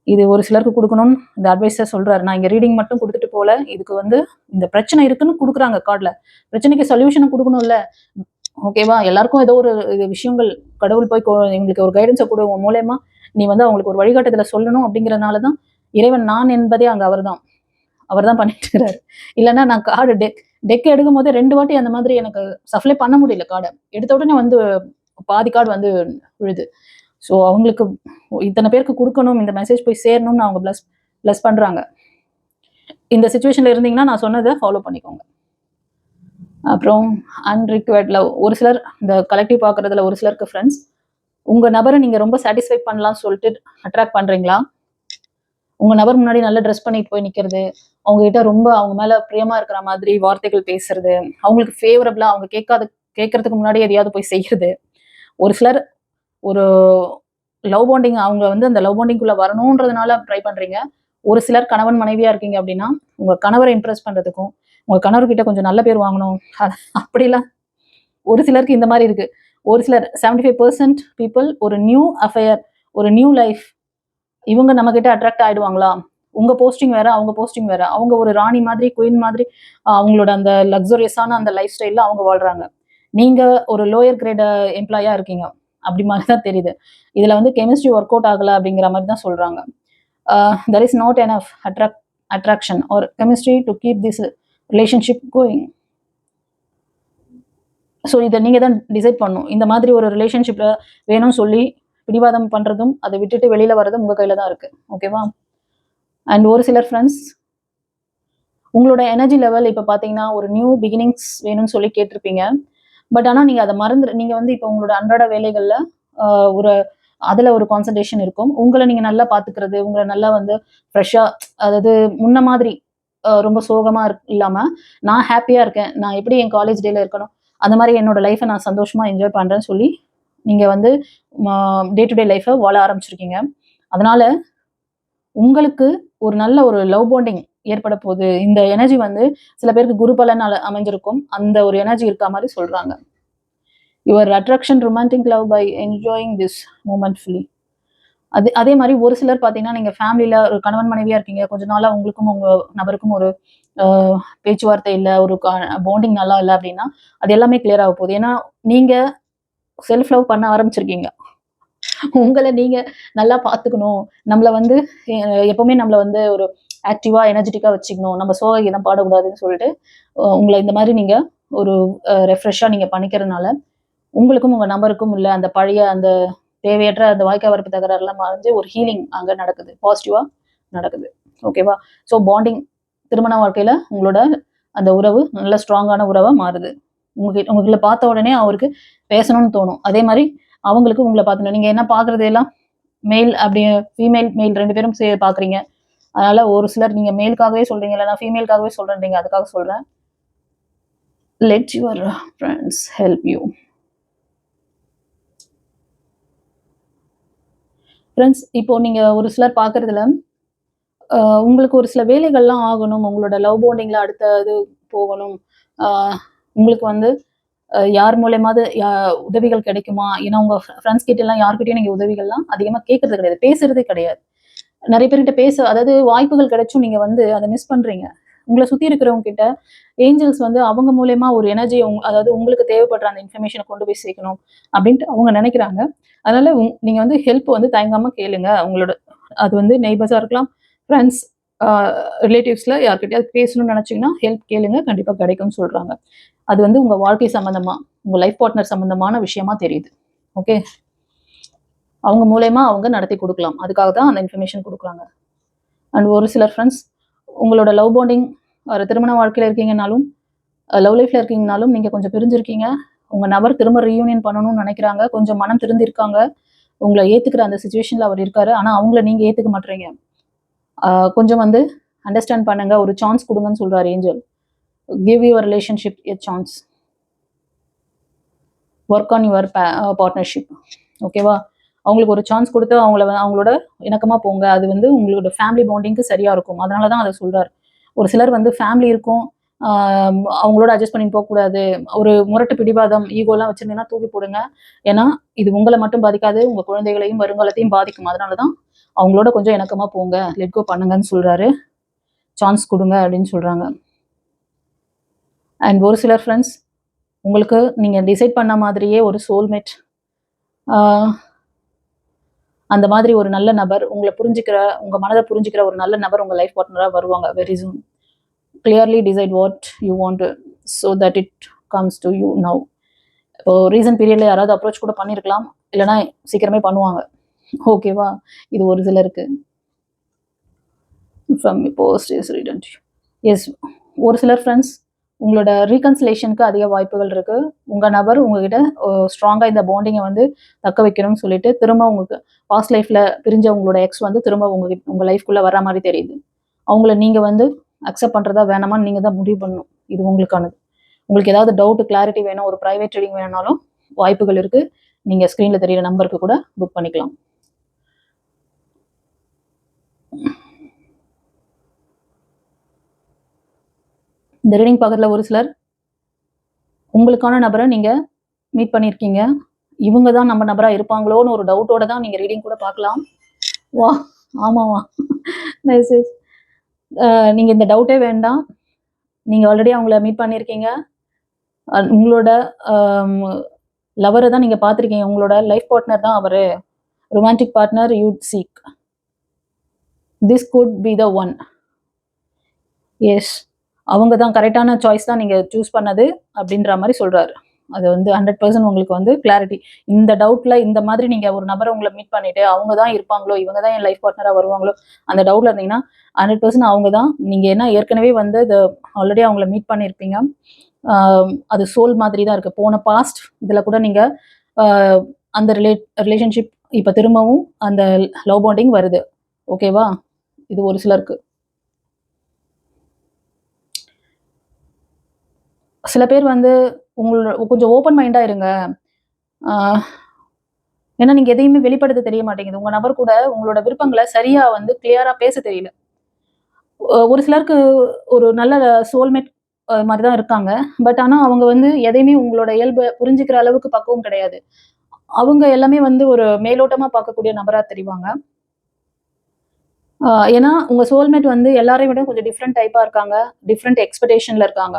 இது ஒரு சிலருக்கு கொடுக்கணும்னு இந்த அட்வைஸை சொல்றாரு. நான் இங்க ரீடிங் மட்டும் கொடுத்துட்டு போல, இதுக்கு வந்து இந்த பிரச்சனை இருக்குன்னு கொடுக்குறாங்க கார்டுல. பிரச்சனைக்கு சொல்யூஷனை கொடுக்கணும்ல. ஓகேவா? எல்லாருக்கும் ஏதோ ஒரு விஷயங்கள் கடவுள் போய் எங்களுக்கு ஒரு கைடன்ஸை கொடுங்க மூலயமா நீ வந்து அவங்களுக்கு ஒரு வழிகாட்டுதலை சொல்லணும் அப்படிங்கிறதுனாலதான் இறைவன் நான் என்பதே அங்க அவர் தான் பண்ணிட்டு இருக்கிறாரு. இல்லைன்னா நான் கார்டு டெக் எடுக்கும் போதே 2 வாட்டி அந்த மாதிரி எனக்கு சப்ளை பண்ண முடியல. கார்டை எடுத்த உடனே வந்து பாதி கார்டு வந்து விழுது. ஸோ அவங்களுக்கு இத்தனை பேருக்கு கொடுக்கணும், இந்த மெசேஜ் போய் சேரணும்னு அவங்க பிளஸ் பண்றாங்க. இந்த சுச்சுவேஷன்ல இருந்தீங்கன்னா நான் சொன்னதை ஃபாலோ பண்ணிக்கோங்க. அப்புறம் அன்ரிக்வயர்ட் லவ், ஒரு சிலர் இந்த கலெக்டிவ் பார்க்கறதுல ஒரு சிலருக்கு ஃப்ரெண்ட்ஸ் உங்க நபரை நீங்க ரொம்ப சாட்டிஸ்ஃபை பண்ணலாம்னு சொல்லிட்டு அட்ராக்ட் பண்றீங்களா? உங்க நபர் முன்னாடி நல்லா ட்ரெஸ் பண்ணிட்டு போய் நிக்கிறது, அவங்க கிட்ட ரொம்ப அவங்க மேல பிரியமா இருக்கிற மாதிரி வார்த்தைகள் பேசுறது, அவங்களுக்கு ஃபேவரபிளா அவங்க கேட்கறதுக்கு முன்னாடி எதையாவது போய் செய்யறது. ஒரு சிலர் ஒரு லவ் பாண்டிங், அவங்க வந்து அந்த லவ் பாண்டிங்குள்ள வரணும்ன்றதுனால ட்ரை பண்றீங்க. ஒரு சிலர் கணவன் மனைவியா இருக்கீங்க அப்படின்னா உங்க கணவரை இம்ப்ரெஸ் பண்றதுக்கும் உங்கள் கணவர்கிட்ட கொஞ்சம் நல்ல பேர் வாங்கணும். அப்படிலாம் ஒரு சிலருக்கு இந்த மாதிரி இருக்கு. ஒரு சிலர் 75% பீப்புள் ஒரு நியூ அஃபேர், ஒரு நியூ லைஃப், இவங்க நம்ம கிட்ட அட்ராக்ட் ஆயிடுவாங்களா? உங்க போஸ்டிங் வேற, அவங்க போஸ்டிங் வேற. அவங்க ஒரு ராணி மாதிரி, குயின் மாதிரி அவங்களோட அந்த லக்ஸரியஸான அந்த லைஃப் ஸ்டைல்ல அவங்க வாழ்றாங்க. நீங்க ஒரு லோயர் கிரேட் எம்ப்ளாயா இருக்கீங்க. அப்படி மாதிரி தான் தெரியுது. இதுல வந்து கெமிஸ்ட்ரி ஒர்க் அவுட் ஆகல அப்படிங்கிற மாதிரி தான் சொல்றாங்க. There is not enough attraction or chemistry to keep this relationship going. So இதை நீங்கள் தான் டிசைட் பண்ணணும். இந்த மாதிரி ஒரு ரிலேஷன்ஷிப்பில் வேணும்னு சொல்லி பிடிவாதம் பண்ணுறதும் அதை விட்டுட்டு வெளியில் வர்றதும் உங்கள் கையில் தான் இருக்குது. ஓகேவா? அண்ட் ஒரு சிலர் ஃப்ரெண்ட்ஸ் உங்களோட எனர்ஜி லெவல் இப்போ பார்த்தீங்கன்னா ஒரு நியூ பிகினிங்ஸ் வேணும்னு சொல்லி கேட்டிருப்பீங்க. பட் ஆனால் நீங்கள் அதை நீங்கள் வந்து இப்போ உங்களோட அன்றாட வேலைகளில் ஒரு அதில் ஒரு கான்சன்ட்ரேஷன் இருக்கும். உங்களை நீங்கள் நல்லா பார்த்துக்கிறது, உங்களை நல்லா வந்து ஃப்ரெஷ்ஷாக, அதாவது முன்ன மாதிரி ரொம்ப சோகமாக இல்லாமல் நான் ஹாப்பியாக இருக்கேன், நான் எப்படி என் காலேஜ் டேல இருக்கணும் அந்த மாதிரி என்னோட லைஃப்பை நான் சந்தோஷமாக என்ஜாய் பண்ணுறேன்னு சொல்லி நீங்கள் வந்து டே டு டே லைஃப்பை வாழ ஆரம்பிச்சிருக்கீங்க. அதனால உங்களுக்கு ஒரு நல்ல ஒரு லவ் பாண்டிங் ஏற்பட போகுது. இந்த எனர்ஜி வந்து சில பேருக்கு குரு பலன் அமைஞ்சிருக்கும். அந்த ஒரு எனர்ஜி இருக்க மாதிரி சொல்றாங்க. Your attraction romantic love by enjoying this moment fully. அதே மாதிரி ஒரு சிலர் பார்த்தீங்கன்னா நீங்கள் ஃபேமிலியில் ஒரு கணவன் மனைவியாக இருக்கீங்க, கொஞ்ச நாளாக உங்களுக்கும் உங்கள் நபருக்கும் ஒரு பேச்சுவார்த்தை இல்லை, ஒரு பாண்டிங் நல்லா இல்லை அப்படின்னா அது எல்லாமே கிளியர் ஆக போகுது. ஏன்னா நீங்கள் செல்ஃப் லவ் பண்ண ஆரம்பிச்சிருக்கீங்க. உங்களை நீங்கள் நல்லா பார்த்துக்கணும், நம்மளை வந்து எப்பவுமே நம்மளை வந்து ஒரு ஆக்டிவாக எனர்ஜெட்டிக்காக வச்சுக்கணும், நம்ம சோக கீதம் பாடக்கூடாதுன்னு சொல்லிட்டு உங்களை இந்த மாதிரி நீங்கள் ஒரு ரெஃப்ரெஷ்ஷாக நீங்கள் பண்ணிக்கிறதுனால உங்களுக்கும் உங்கள் நபருக்கும் இல்லை அந்த பழைய அந்த தேவையற்ற அந்த வாய்க்கா வரப்பு தகராறுலாம் மறைஞ்சு ஒரு ஹீலிங் அங்கே நடக்குது, பாசிட்டிவாக நடக்குது. ஓகேவா? ஸோ பாண்டிங் திருமண வாழ்க்கையில் உங்களோட அந்த உறவு நல்ல ஸ்ட்ராங்கான உறவாக மாறுது. உங்களை பார்த்த உடனே அவருக்கு பேசணும்னு தோணும். அதே மாதிரி அவங்களுக்கு உங்களை பார்த்துணும். நீங்கள் என்ன பார்க்குறது எல்லாம் மேல் அப்படி ஃபீமேல் மேல் 2 பேரும் பார்க்குறீங்க. அதனால ஒரு சிலர் நீங்கள் மேலுக்காகவே சொல்கிறீங்க, இல்லை நான் ஃபீமேலுக்காகவே சொல்கிறேன்றீங்க. அதுக்காக சொல்கிறேன், let your friends help you. Friends, இப்போ நீங்கள் ஒரு சிலர் பார்க்குறதுல உங்களுக்கு ஒரு சில வேலைகள்லாம் ஆகணும், உங்களோட லவ் பாண்டிங்கில் அடுத்த இது போகணும், உங்களுக்கு வந்து யார் மூலயமாவது உதவிகள் கிடைக்குமா? ஏன்னா உங்கள் ஃப்ரெண்ட்ஸ் கிட்டலாம் யார்கிட்டையும் நீங்கள் உதவிகள்லாம் அதிகமாக கேட்கறது கிடையாது, பேசுறதே கிடையாது. நிறைய பேர்கிட்ட அதாவது வாய்ப்புகள் கிடைச்சும் நீங்கள் வந்து அதை மிஸ் பண்ணுறீங்க. உங்களை சுற்றி இருக்கிறவங்க கிட்ட ஏஞ்சல்ஸ் வந்து அவங்க மூலயமா ஒரு எனர்ஜி, அதாவது உங்களுக்கு தேவைப்படுற அந்த இன்ஃபர்மேஷனை கொண்டு போய் சேர்க்கணும் அப்படின்ட்டு அவங்க நினைக்கிறாங்க. அதனால நீங்கள் வந்து ஹெல்ப் வந்து தயங்காமல் கேளுங்க. உங்களோட அது வந்து நெய்பர்ஸாக இருக்கலாம், ஃப்ரெண்ட்ஸ், ரிலேட்டிவ்ஸில் யார்கிட்டயாவது பேசணும்னு நினச்சிங்கன்னா ஹெல்ப் கேளுங்க, கண்டிப்பாக கிடைக்கும்னு சொல்கிறாங்க. அது வந்து உங்கள் வாழ்க்கை சம்மந்தமாக, உங்கள் லைஃப் பார்ட்னர் சம்மந்தமான விஷயமா தெரியுது. ஓகே, அவங்க மூலயமா அவங்க நடத்தி கொடுக்கலாம், அதுக்காக தான் அந்த இன்ஃபர்மேஷன் கொடுக்குறாங்க. அண்ட் ஒரு சிலர் ஃப்ரெண்ட்ஸ் உங்களோட லவ் பாண்டிங் ஒரு திருமண வாழ்க்கையில் இருக்கீங்கனாலும் லவ் லைஃப்பில் இருக்கீங்கனாலும் நீங்கள் கொஞ்சம் பிரிஞ்சிருக்கீங்க. உங்கள் நபர் திரும்ப ரீயூனியன் பண்ணணும்னு நினைக்கிறாங்க, கொஞ்சம் மனம் திருந்திருக்காங்க, உங்களை ஏற்றுக்கிற அந்த சுச்சுவேஷனில் அவர் இருக்காரு. ஆனால் அவங்கள நீங்கள் ஏற்றுக்க மாட்டீங்க. கொஞ்சம் வந்து அண்டர்ஸ்டாண்ட் பண்ணுங்க, ஒரு சான்ஸ் கொடுங்கன்னு சொல்கிறார் angel. Give your relationship a chance, work on your partnership. ஓகேவா? அவங்களுக்கு ஒரு சான்ஸ் கொடுத்து அவங்களோட இணக்கமாக போங்க. அது வந்து உங்களோட ஃபேமிலி பாண்டிங்க்கு சரியாக இருக்கும். அதனால தான் அதை சொல்கிறார். ஒரு சிலர் வந்து ஃபேமிலி இருக்கும், அவங்களோட அட்ஜஸ்ட் பண்ணி போகக்கூடாது, ஒரு முரட்டு பிடிவாதம் ஈகோலாம் வச்சுருந்தீங்கன்னா தூக்கி போடுங்க. ஏன்னா இது உங்களை மட்டும் பாதிக்காது, உங்கள் குழந்தைகளையும் வருங்காலத்தையும் பாதிக்கும். அதனால தான் அவங்களோட கொஞ்சம் இணக்கமாக போங்க, லெட் கோ பண்ணுங்கன்னு சொல்கிறாரு. சான்ஸ் கொடுங்க அப்படின்னு சொல்கிறாங்க. அண்ட் ஒரு சிலர் ஃப்ரெண்ட்ஸ் உங்களுக்கு நீங்கள் டிசைட் பண்ண மாதிரியே ஒரு சோல்மேட், அந்த மாதிரி ஒரு நல்ல நபர், உங்களை புரிஞ்சுக்கிற, உங்கள் மனதை புரிஞ்சுக்கிற ஒரு நல்ல நபர் உங்கள் லைஃப் பார்ட்னராக வருவாங்க very soon. Clearly decide what you want so that it comes to you now. இப்போ ரீசன்ட் பீரியடில் யாராவது அப்ரோச் கூட பண்ணியிருக்கலாம், இல்லைனா சீக்கிரமே பண்ணுவாங்க. ஓகேவா? இது ஒரு சிலருக்கு. From post is written to you. Yes, ஒரு சிலர் ஃப்ரெண்ட்ஸ் உங்களோட ரீகன்சிலேஷனுக்கு அதிக வாய்ப்புகள் இருக்குது. உங்கள் நபர் உங்ககிட்ட ஸ்ட்ராங்காக இந்த பாண்டிங்கை வந்து தக்க வைக்கணும்னு சொல்லிட்டு திரும்ப உங்களுக்கு பாஸ்ட் லைஃப்பில் பிரிஞ்ச உங்களோட எக்ஸ் வந்து திரும்ப உங்கள் லைஃப்குள்ளே வர மாதிரி தெரியுது. அவங்கள நீங்கள் வந்து அக்செப்ட் பண்ணுறதா வேணாமான்னு நீங்கள் தான் முடிவு பண்ணணும். இது உங்களுக்கானது. உங்களுக்கு ஏதாவது டவுட், கிளாரிட்டி வேணும், ஒரு ப்ரைவேட் ரீடிங் வேணும்னாலும் வாய்ப்புகள் இருக்குது. நீங்கள் ஸ்க்ரீனில் தெரியிற நம்பருக்கு கூட புக் பண்ணிக்கலாம். இந்த ரீடிங் பார்க்கறதுல ஒரு சிலர் உங்களுக்கான நபரை நீங்கள் மீட் பண்ணியிருக்கீங்க. இவங்க தான் நம்ம நபராக இருப்பாங்களோன்னு ஒரு டவுட்டோட தான் நீங்கள் ரீடிங் கூட பார்க்கலாம். வா ஆமாவா மெசேஜ். நீங்கள் இந்த டவுட்டே வேண்டாம். நீங்கள் ஆல்ரெடி அவங்கள மீட் பண்ணியிருக்கீங்க. உங்களோட லவரை தான் நீங்கள் பார்த்துருக்கீங்க. உங்களோட லைஃப் பார்ட்னர் தான் அவர். Romantic partner you seek. This could be the one. Yes, அவங்க தான் கரெக்டான சாய்ஸ் தான் நீங்கள் சூஸ் பண்ணது அப்படின்ற மாதிரி சொல்கிறாரு. அது வந்து 100% உங்களுக்கு வந்து கிளாரிட்டி. இந்த டவுட்டில் இந்த மாதிரி நீங்கள் ஒரு நபரை உங்களை மீட் பண்ணிவிட்டு அவங்க தான் இருப்பாங்களோ, இவங்க தான் என் லைஃப் பார்ட்னராக வருவாங்களோ, அந்த டவுட்டில் இருந்தீங்கன்னா 100% அவங்க தான். நீங்கள் ஏன்னா ஏற்கனவே வந்து ஆல்ரெடி அவங்கள மீட் பண்ணியிருப்பீங்க. அது சோல் மாதிரி தான் இருக்குது. போன பாஸ்ட் இதில் கூட நீங்கள் அந்த ரிலேஷன்ஷிப் இப்போ திரும்பவும் அந்த லவ் பாண்டிங் வருது. ஓகேவா? இது ஒரு சிலருக்கு. சில பேர் வந்து கொஞ்சம் ஓப்பன் மைண்டாக இருங்க. ஏன்னா நீங்கள் எதையுமே வெளிப்படுத்த தெரிய மாட்டேங்குது. உங்கள் நபர் கூட உங்களோட விருப்பங்களை சரியாக வந்து கிளியராக பேச தெரியல. ஒரு சிலருக்கு ஒரு நல்ல சோல்மேட் மாதிரி தான் இருக்காங்க. பட் ஆனால் அவங்க வந்து எதையுமே உங்களோட இயல்பை புரிஞ்சுக்கிற அளவுக்கு பக்குவம் கிடையாது. அவங்க எல்லாமே வந்து ஒரு மேலோட்டமாக பார்க்கக்கூடிய நபராக தெரிவாங்க. ஏன்னா உங்கள் சோல்மேட் வந்து எல்லாரையும் விட கொஞ்சம் டிஃப்ரெண்ட் டைப்பாக இருக்காங்க. டிஃப்ரெண்ட் எக்ஸ்பெக்டேஷனில் இருக்காங்க.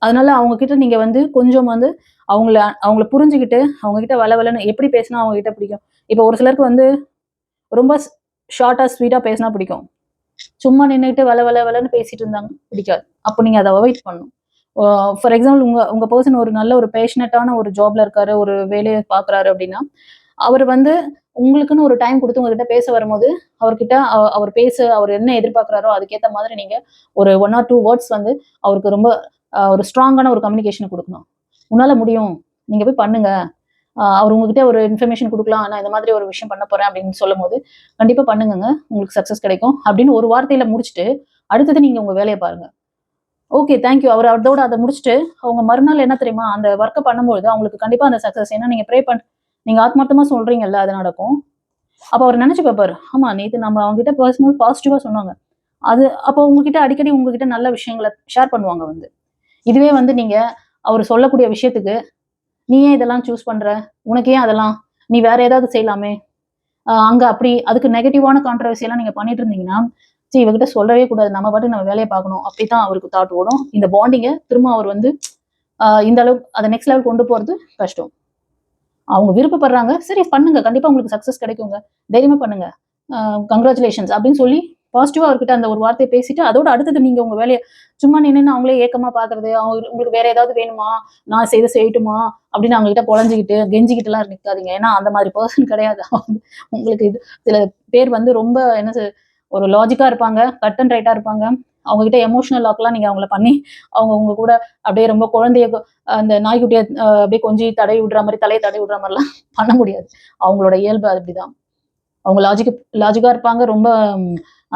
அதனால அவங்க கிட்ட நீங்க வந்து கொஞ்சம் வந்து அவங்கள புரிஞ்சுக்கிட்டு அவங்க கிட்ட வளவலன்னு எப்படி பேசினா அவங்க கிட்ட பிடிக்கும். இப்போ ஒரு சிலருக்கு வந்து ரொம்ப ஷார்ட்டா ஸ்வீட்டா பேசினா பிடிக்கும். சும்மா நின்றுட்டு வளவலன்னு பேசிட்டு இருந்தாங்க பிடிக்காது. அப்போ நீங்க அதை அவாய்ட் பண்ணணும். ஃபார் எக்ஸாம்பிள் உங்க பர்சன் ஒரு நல்ல ஒரு பேஷனட்டான ஒரு ஜாப்ல இருக்காரு, ஒரு வேலையை பாக்குறாரு அப்படின்னா அவர் வந்து உங்களுக்குன்னு ஒரு டைம் கொடுத்து உங்ககிட்ட பேச வரும்போது அவர்கிட்ட அவர் என்ன எதிர்பார்க்குறாரோ அதுக்கேற்ற மாதிரி நீங்க ஒரு 1 or 2 வேர்ட்ஸ் வந்து அவருக்கு ரொம்ப ஒரு ஸ்ட்ராங்கான ஒரு கம்யூனிகேஷனை கொடுக்கணும். உன்னால முடியும், நீங்க போய் பண்ணுங்க. அவர் உங்ககிட்ட ஒரு இன்ஃபர்மேஷன் கொடுக்கலாம், நான் இந்த மாதிரி ஒரு விஷயம் பண்ண போறேன் அப்படின்னு சொல்லும் போது கண்டிப்பா பண்ணுங்க, உங்களுக்கு சக்சஸ் கிடைக்கும் அப்படின்னு ஒரு வார்த்தையில முடிச்சுட்டு அடுத்தது நீங்க உங்க வேலையை பாருங்க. Okay, thank you. அவர் அதோட அதை முடிச்சுட்டு அவங்க மறுநாள் என்ன தெரியுமா அந்த ஒர்க்கை பண்ணும்போது அவங்களுக்கு கண்டிப்பா அந்த சக்சஸ். ஏன்னா நீங்க நீங்க ஆத்மார்த்தமா சொல்றீங்கல்ல, அது நடக்கும். அப்போ அவர் நினைச்சு பார்ப்பாரு, ஆமா நேற்று நம்ம அவங்க கிட்ட பர்சனல் பாசிட்டிவா சொன்னாங்க. அது அப்போ உங்ககிட்ட அடிக்கடி உங்ககிட்ட நல்ல விஷயங்களை ஷேர் பண்ணுவாங்க வந்து. இதுவே வந்து நீங்க அவர் சொல்லக்கூடிய விஷயத்துக்கு நீ ஏன் இதெல்லாம் சூஸ் பண்ற, உனக்கு ஏன் அதெல்லாம், நீ வேற ஏதாவது செய்யலாமே, அங்க அப்படி அதுக்கு நெகட்டிவான கான்ட்ரவர்சி எல்லாம் நீங்க பண்ணிட்டு இருந்தீங்கன்னா சரி இவகிட்ட சொல்லவே கூடாது, நம்ம பாட்டு நம்ம வேலையை பார்க்கணும், அப்படித்தான் அவருக்கு தாட் ஓடும். இந்த பாண்டிங்கை திரும்ப அவர் வந்து இந்த அளவுக்கு அதை நெக்ஸ்ட் லெவல் கொண்டு போறது கஷ்டம். அவங்க விருப்பப்படுறாங்க, சரி பண்ணுங்க, கண்டிப்பா உங்களுக்கு சக்சஸ் கிடைக்குங்க, தைரியமா பண்ணுங்க, கங்க்ராச்சுலேஷன்ஸ் அப்படின்னு சொல்லி பாசிட்டிவா அவர்கிட்ட அந்த ஒரு வார்த்தையை பேசிட்டு அதோட அடுத்தது நீங்க உங்க வேலையை சும்மா நின்று அவங்களே ஏக்கமா பாக்குறது, உங்களுக்கு வேற ஏதாவது வேணுமா, நான் செய்யட்டுமா அப்படின்னு அவங்க கிட்ட பொழஞ்சிக்கிட்டு கெஞ்சிக்கிட்டு எல்லாம் நிற்காதீங்க. ஏன்னா அந்த மாதிரி பர்சன் கிடையாது. உங்களுக்கு இது சில பேர் வந்து ரொம்ப என்ன ஒரு லாஜிக்கா இருப்பாங்க, கட் அண்ட் ரைட்டா இருப்பாங்க. அவங்க கிட்ட எமோஷனல் லாக்லாம் நீங்க அவங்கள பண்ணி உங்க கூட அப்படியே ரொம்ப குழந்தைய அந்த நாய்க்குட்டியை அப்படியே கொஞ்சம் தடவி விடுற மாதிரி, தலையை தடவி விடுற மாதிரிலாம் பண்ண முடியாது. அவங்களோட இயல்பு அப்படிதான். அவங்க லாஜிக்கா இருப்பாங்க, ரொம்ப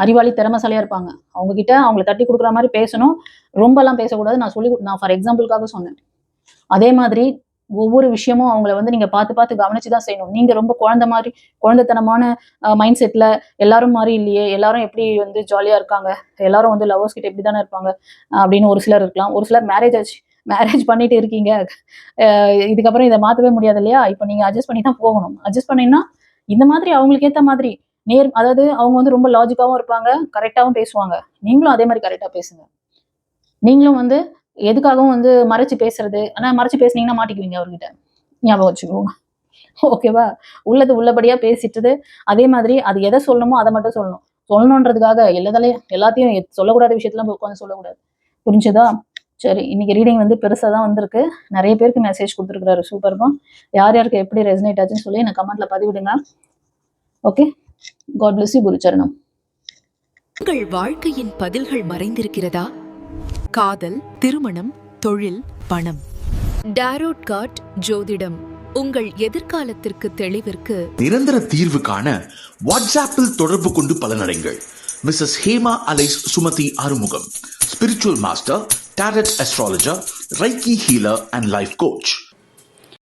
அறிவாளி திறமைசாலியா இருப்பாங்க. அவங்க கிட்ட அவங்களை தட்டி கொடுக்குற மாதிரி பேசணும், ரொம்ப எல்லாம் பேசக்கூடாது. நான் ஃபார் எக்ஸாம்பிளுக்காக சொன்னேன். அதே மாதிரி ஒவ்வொரு விஷயமும் அவங்கள வந்து நீங்க பார்த்து கவனிச்சுதான் செய்யணும். நீங்க ரொம்ப குழந்தைத்தனமான மைண்ட் செட்ல எல்லாரும் மாதிரி இல்லையே, எல்லாரும் எப்படி வந்து ஜாலியா இருக்காங்க, எல்லாரும் வந்து லவர்ஸ் கிட்ட எப்படி தானே இருப்பாங்க அப்படின்னு ஒரு சிலர் இருக்கலாம். ஒரு சிலர் மேரேஜ் பண்ணிட்டு இருக்கீங்க, இதுக்கப்புறம் இதை மாற்றவே முடியாது இல்லையா, இப்போ நீங்க அட்ஜஸ்ட் பண்ணி தான் போகணும். அட்ஜஸ்ட் பண்ணீங்கன்னா இந்த மாதிரி அவங்களுக்கு ஏற்ற மாதிரி அதாவது அவங்க வந்து ரொம்ப லாஜிக்காவும் இருப்பாங்க, கரெக்டாகவும் பேசுவாங்க. நீங்களும் அதே மாதிரி கரெக்டா பேசுங்க. நீங்களும் வந்து எதுக்காகவும் வந்து மறைச்சு பேசுறது, ஆனா மறைச்சு பேசுனீங்கன்னா மாட்டிக்குவீங்க அவர்கிட்ட, ஞாபகம் வச்சுக்கோங்க. ஓகேவா? உள்ளது உள்ளபடியா பேசிட்டு அதே மாதிரி அது எதை சொல்லணுமோ அதை மட்டும் சொல்லணுன்றதுக்காக எல்லாத்தையும் சொல்லக்கூடாத விஷயத்தெல்லாம் உட்காந்து சொல்லக்கூடாது. புரிஞ்சுதா? சரி, இன்னைக்கு ரீடிங் வந்து பெருசா தான் வந்திருக்கு. நிறைய பேருக்கு மெசேஜ் கொடுத்துருக்காரு. சூப்பர்மா. யார் யாருக்கு எப்படி ரெசனேட் ஆச்சுன்னு சொல்லி எனக்கு கமெண்ட்ல பதிவிடுங்க. Okay, god bless you. குருச்சரணம். உங்கள் வாழ்க்கையின் பதில்கள் மறைந்திருக்கிறதா? காதல், திருமணம், தொழில், பணம். டாரோட் கார்ட் ஜோதிடம் உங்கள் எதிர்காலத்திற்கு தெளிவிற்கு நிரந்தர தீர்வு காண வாட்ஸ்ஆப்பில் தொடர்பு கொண்டு பலனடைங்கள். Mrs Hema alias Sumathi Arumugam, spiritual master, tarot astrologer, reiki healer and life coach.